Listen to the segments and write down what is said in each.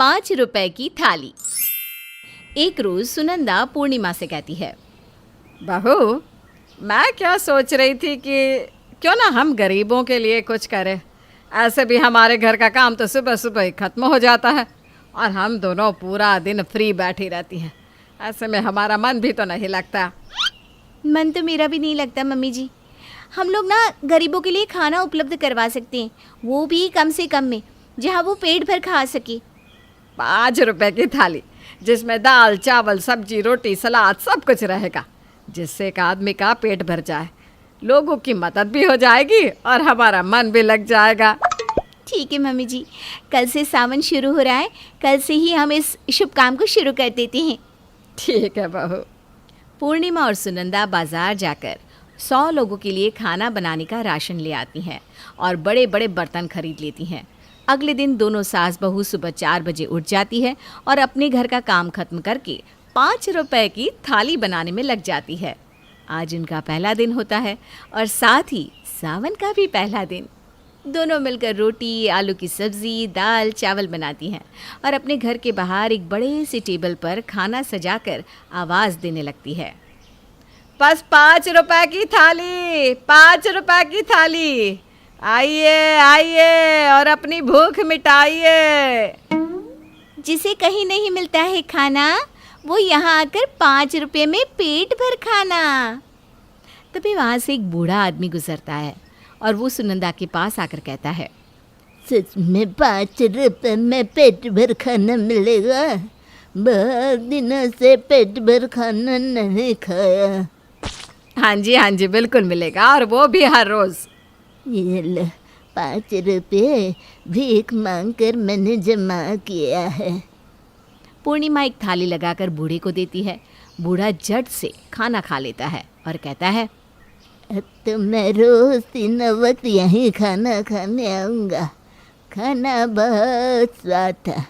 ₹5 की थाली। एक रोज सुनंदा पूर्णिमा से कहती है, बहू, मैं क्या सोच रही थी कि क्यों ना हम गरीबों के लिए कुछ करें। ऐसे भी हमारे घर का काम तो सुबह सुबह ही खत्म हो जाता है और हम दोनों पूरा दिन फ्री बैठी रहती हैं। ऐसे में हमारा मन भी तो नहीं लगता। मन तो मेरा भी नहीं लगता मम्मी जी। हम लोग ना गरीबों के लिए खाना उपलब्ध करवा सकते हैं, वो भी कम से कम में, जहाँ वो पेट भर खा सके। ₹5 की थाली जिसमें दाल, चावल, सब्जी, रोटी, सलाद सब कुछ रहेगा, जिससे एक आदमी का पेट भर जाए, लोगों की मदद भी हो जाएगी और हमारा मन भी लग जाएगा। ठीक है मम्मी जी, कल से सावन शुरू हो रहा है, कल से ही हम इस शुभ काम को शुरू कर देते हैं। ठीक है बहू। पूर्णिमा और सुनंदा बाजार जाकर 100 लोगों के लिए खाना बनाने का राशन ले आती हैं और बड़े बड़े बर्तन खरीद लेती हैं। अगले दिन दोनों सास बहू सुबह 4 बजे उठ जाती है और अपने घर का काम खत्म करके ₹5 की थाली बनाने में लग जाती है। आज उनका पहला दिन होता है और साथ ही सावन का भी पहला दिन। दोनों मिलकर रोटी, आलू की सब्ज़ी, दाल, चावल बनाती हैं और अपने घर के बाहर एक बड़े से टेबल पर खाना सजाकर आवाज़ देने लगती है, बस ₹5 की थाली, ₹5 की थाली, आइए आइए और अपनी भूख मिटाइए। जिसे कहीं नहीं मिलता है खाना, वो यहाँ आकर ₹5 में पेट भर खाना। तभी वहाँ से एक बूढ़ा आदमी गुजरता है और वो सुनंदा के पास आकर कहता है, सच में ₹5 में पेट भर खाना मिलेगा? बहुत दिनों से पेट भर खाना नहीं खाया। हाँ जी बिल्कुल मिलेगा, और वो भी हर रोज़। ये लो, ₹5 भीख मांग कर मैंने जमा किया है। पूर्णिमा एक थाली लगाकर बूढ़े को देती है। बूढ़ा झट से खाना खा लेता है और कहता है, अब तो मैं रोज 3 वक्त यहीं खाना खाने आऊँगा। खाना बहुत स्वाद था।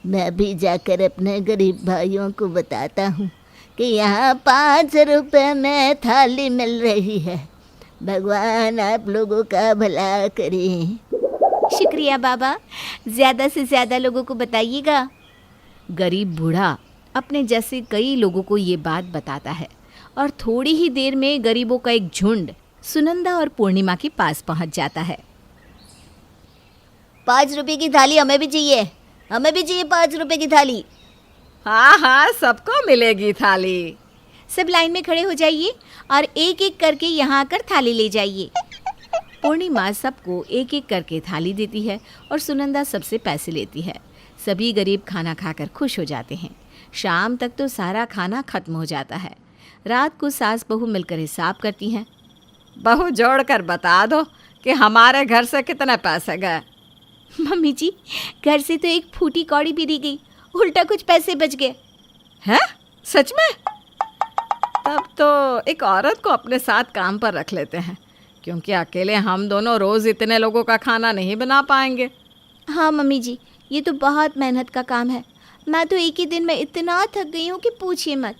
मैं भी जाकर अपने गरीब भाइयों को बताता हूँ कि यहाँ ₹5 में थाली मिल रही है। भगवान आप लोगों का भला करे। शुक्रिया बाबा, ज़्यादा से ज़्यादा लोगों को बताइएगा। गरीब बूढ़ा अपने जैसे कई लोगों को ये बात बताता है और थोड़ी ही देर में गरीबों का एक झुंड सुनंदा और पूर्णिमा के पास पहुंच जाता है। ₹5 की थाली हमें भी चाहिए, हमें भी चाहिए ₹5 की थाली। हाँ, सबको मिलेगी थाली। सब लाइन में खड़े हो जाइए और एक एक करके यहाँ आकर थाली ले जाइए। पूर्णिमा सबको एक एक करके थाली देती है और सुनंदा सबसे पैसे लेती है। सभी गरीब खाना खाकर खुश हो जाते हैं। शाम तक तो सारा खाना खत्म हो जाता है। रात को सास बहू मिलकर हिसाब करती हैं। बहू, जोड़कर बता दो कि हमारे घर से कितने पैसे गए। मम्मी जी, घर से तो एक फूटी कौड़ी भी दी गई, उल्टा कुछ पैसे बच गए। हैं? सच में? तब तो एक औरत को अपने साथ काम पर रख लेते हैं, क्योंकि अकेले हम दोनों रोज़ इतने लोगों का खाना नहीं बना पाएंगे। हाँ मम्मी जी, ये तो बहुत मेहनत का काम है। मैं तो एक ही दिन में इतना थक गई हूँ कि पूछिए मत।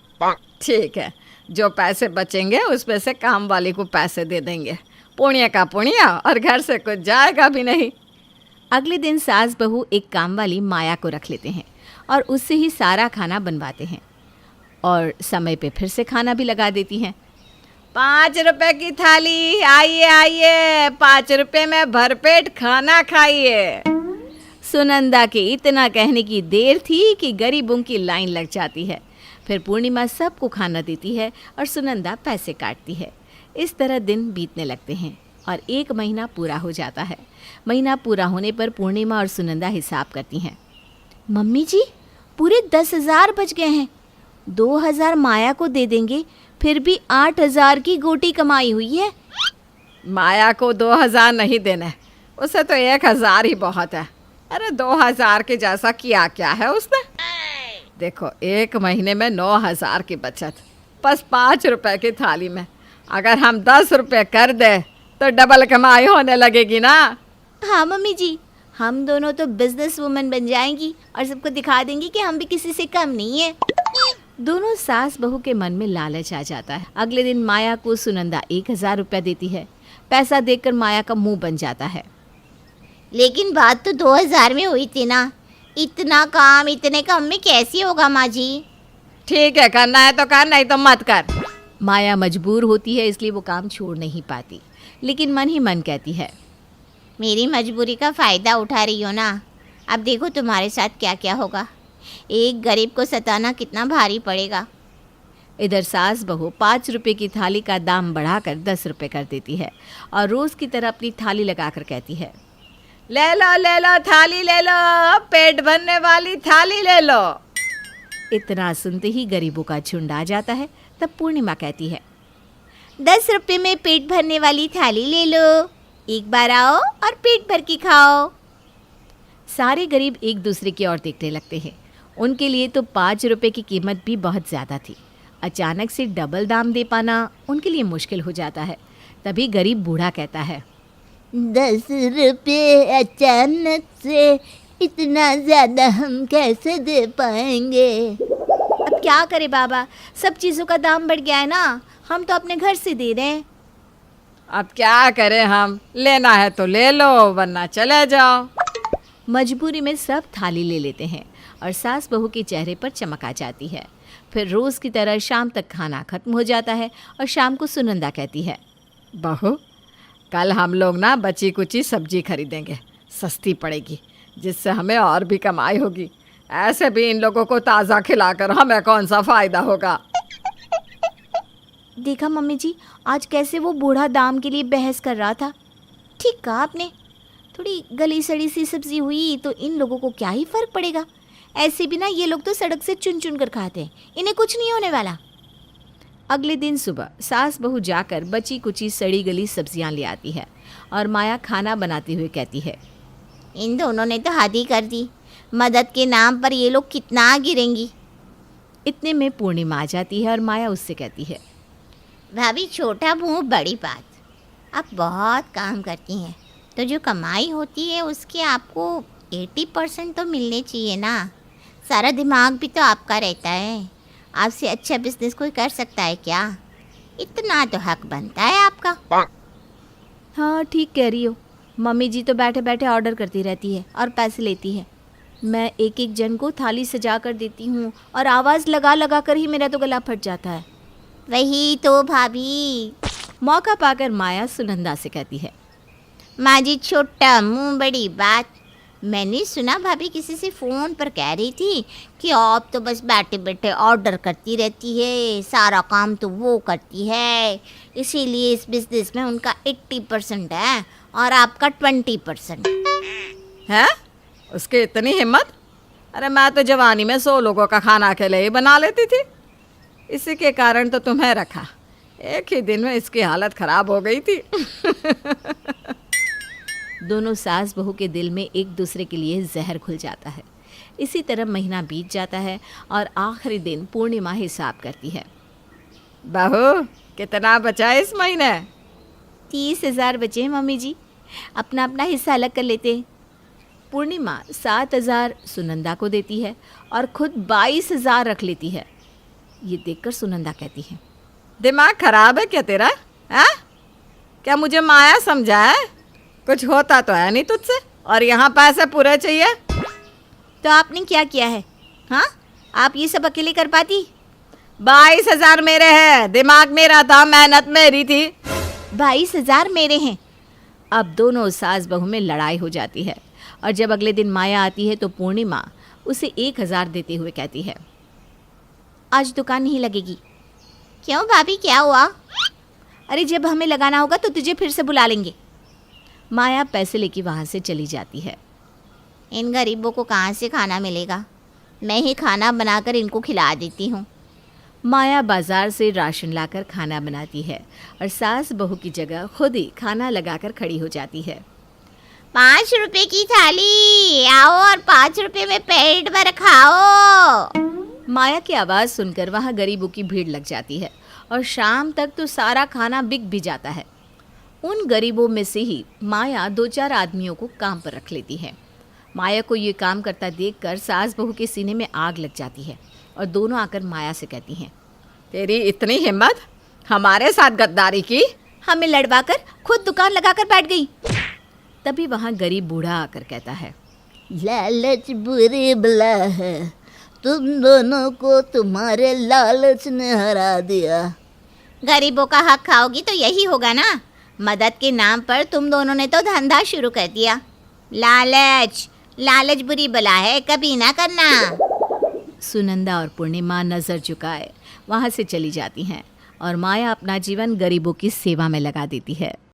ठीक है, जो पैसे बचेंगे उसमें से काम वाली को पैसे दे देंगे। पुण्य का पुण्य, और घर से कुछ जाएगा भी नहीं। अगले दिन सास बहू एक काम वाली माया को रख लेते हैं और उससे ही सारा खाना बनवाते हैं और समय पे फिर से खाना भी लगा देती हैं। ₹5 की थाली, आइए आइए, ₹5 में भरपेट खाना खाइए। सुनंदा के इतना कहने की देर थी कि गरीबों की लाइन लग जाती है। फिर पूर्णिमा सबको खाना देती है और सुनंदा पैसे काटती है। इस तरह दिन बीतने लगते हैं और 1 महीना पूरा हो जाता है। महीना पूरा होने पर पूर्णिमा और सुनंदा हिसाब करती हैं। मम्मी जी, पूरे 10,000 बच गए हैं। 2,000 माया को दे देंगे, फिर भी 8,000 की गोटी कमाई हुई है। माया को 2,000 नहीं देना, उसे तो 1,000 ही बहुत है। अरे 2,000 के जैसा किया क्या है उसने? देखो, 1 महीने में 9,000 की बचत, बस ₹5 की थाली में। अगर हम ₹10 कर दे तो डबल कमाई होने लगेगी ना। हाँ मम्मी जी, हम दोनों तो बिजनेस वुमन बन जाएंगी और सबको दिखा देंगी कि हम भी किसी से कम नहीं है। दोनों सास बहू के मन में लालच आ जाता है। अगले दिन माया को सुनंदा 1,000 देती है। पैसा देखकर माया का मुंह बन जाता है। लेकिन बात तो 2,000 में हुई थी ना, इतना काम इतने कम में कैसे होगा माँ जी? ठीक है, करना है तो कर, नहीं तो मत कर। माया मजबूर होती है, इसलिए वो काम छोड़ नहीं पाती, लेकिन मन ही मन कहती है, मेरी मजबूरी का फ़ायदा उठा रही हो ना। अब देखो तुम्हारे साथ क्या क्या होगा। एक गरीब को सताना कितना भारी पड़ेगा। इधर सास बहू 5 रुपए की थाली का दाम बढ़ाकर 10 रुपए कर देती है और रोज़ की तरह अपनी थाली लगाकर कहती है, ले लो थाली ले लो, पेट भरने वाली थाली ले लो। इतना सुनते ही गरीबों का झुंड आ जाता है। तब पूर्णिमा कहती है, 10 रुपये में पेट भरने वाली थाली ले लो, एक बार आओ और पेट भर के खाओ। सारे गरीब एक दूसरे की ओर देखने लगते हैं। उनके लिए तो 5 रुपए की कीमत भी बहुत ज़्यादा थी। अचानक से डबल दाम दे पाना उनके लिए मुश्किल हो जाता है। तभी गरीब बूढ़ा कहता है, 10 रुपये अचानक से इतना ज़्यादा हम कैसे दे पाएंगे? अब क्या करें बाबा, सब चीज़ों का दाम बढ़ गया है ना, हम तो अपने घर से दे रहे हैं। अब क्या करें हम, लेना है तो ले लो वरना चले जाओ। मजबूरी में सब थाली ले लेते हैं और सास बहू के चेहरे पर चमक आ जाती है। फिर रोज़ की तरह शाम तक खाना खत्म हो जाता है और शाम को सुनंदा कहती है, बहू, कल हम लोग ना बची कुची सब्जी खरीदेंगे, सस्ती पड़ेगी, जिससे हमें और भी कमाई होगी। ऐसे भी इन लोगों को ताज़ा खिलाकर हमें कौन सा फ़ायदा होगा। देखा मम्मी जी, आज कैसे वो बूढ़ा दाम के लिए बहस कर रहा था। ठीक कहा आपने, थोड़ी गली सड़ी सी सब्जी हुई तो इन लोगों को क्या ही फ़र्क पड़ेगा। ऐसे भी ना ये लोग तो सड़क से चुन चुन कर खाते हैं, इन्हें कुछ नहीं होने वाला। अगले दिन सुबह सास बहू जाकर बची कुची सड़ी गली सब्जियां ले आती है और माया खाना बनाते हुए कहती है, इन दोनों ने तो हद ही कर दी। मदद के नाम पर ये लोग कितना गिरेंगी। इतने में पूर्णिमा आ जाती है और माया उससे कहती है, भाभी, छोटा मुंह बड़ी बात। आप बहुत काम करती हैं, तो जो कमाई होती है उसके आपको 80% तो मिलने चाहिए ना। सारा दिमाग भी तो आपका रहता है। आपसे अच्छा बिजनेस कोई कर सकता है क्या? इतना तो हक बनता है आपका। हाँ ठीक कह रही हो, मम्मी जी तो बैठे बैठे ऑर्डर करती रहती है और पैसे लेती है। मैं एक एक जन को थाली सजा कर देती हूँ और आवाज़ लगा लगा कर ही मेरा तो गला फट जाता है। वही तो भाभी। मौका पाकर माया सुनंदा से कहती है, माँ जी, छोटा मुंह बड़ी बात। मैंने सुना भाभी किसी से फ़ोन पर कह रही थी कि आप तो बस बैठे बैठे ऑर्डर करती रहती है, सारा काम तो वो करती है, इसीलिए इस बिज़नेस में उनका 80% है और आपका 20% है। उसकी इतनी हिम्मत? अरे मैं तो जवानी में 100 लोगों का खाना अकेले ही बना लेती थी। इसी के कारण तो तुम्हें रखा। एक ही दिन में इसकी हालत ख़राब हो गई थी। दोनों सास बहू के दिल में एक दूसरे के लिए जहर घुल जाता है। इसी तरह महीना बीत जाता है और आखिरी दिन पूर्णिमा हिसाब करती है। बहू, कितना बचा इस महीने? 30,000 बचे हैं मम्मी जी, अपना अपना हिस्सा अलग कर लेते हैं। पूर्णिमा 7,000 सुनंदा को देती है और खुद 22,000 रख लेती है। ये देखकर सुनंदा कहती है, दिमाग खराब है क्या तेरा? हाँ, क्या मुझे माया समझा है? कुछ होता तो है नहीं तुझसे, और यहाँ पैसे पूरे चाहिए। तो आपने क्या किया है? हाँ, आप ये सब अकेले कर पाती? 22,000 मेरे हैं, दिमाग मेरा था, मेहनत मेरी थी। 22,000 मेरे हैं। अब दोनों सास बहू में लड़ाई हो जाती है और जब अगले दिन माया आती है तो पूर्णिमा उसे 1,000 देते हुए कहती है, आज दुकान नहीं लगेगी। क्यों भाभी, क्या हुआ? अरे जब हमें लगाना होगा तो तुझे फिर से बुला लेंगे। माया पैसे लेके वहाँ से चली जाती है। इन गरीबों को कहाँ से खाना मिलेगा? मैं ही खाना बनाकर इनको खिला देती हूँ। माया बाजार से राशन लाकर खाना बनाती है और सास बहू की जगह खुद ही खाना लगाकर खड़ी हो जाती है। 5 रुपए की थाली, आओ और 5 रुपए में पेट भर खाओ। माया की आवाज़ सुनकर वहाँ गरीबों की भीड़ लग जाती है और शाम तक तो सारा खाना बिक भी जाता है। उन गरीबों में से ही माया 2-4 आदमियों को काम पर रख लेती है। माया को ये काम करता देखकर सास बहू के सीने में आग लग जाती है और दोनों आकर माया से कहती हैं, तेरी इतनी हिम्मत, हमारे साथ गद्दारी की? हमें लड़वा कर खुद दुकान लगाकर बैठ गई। तभी वहाँ गरीब बूढ़ा आकर कहता है, लालच बुरी बला है, तुम दोनों को तुम्हारे लालच ने हरा दिया। गरीबों का हक खाओगी तो यही होगा ना। मदद के नाम पर तुम दोनों ने तो धंधा शुरू कर दिया। लालच लालच बुरी बला है, कभी ना करना। सुनंदा और पूर्णिमा नज़र झुकाए वहाँ से चली जाती हैं और माया अपना जीवन गरीबों की सेवा में लगा देती है।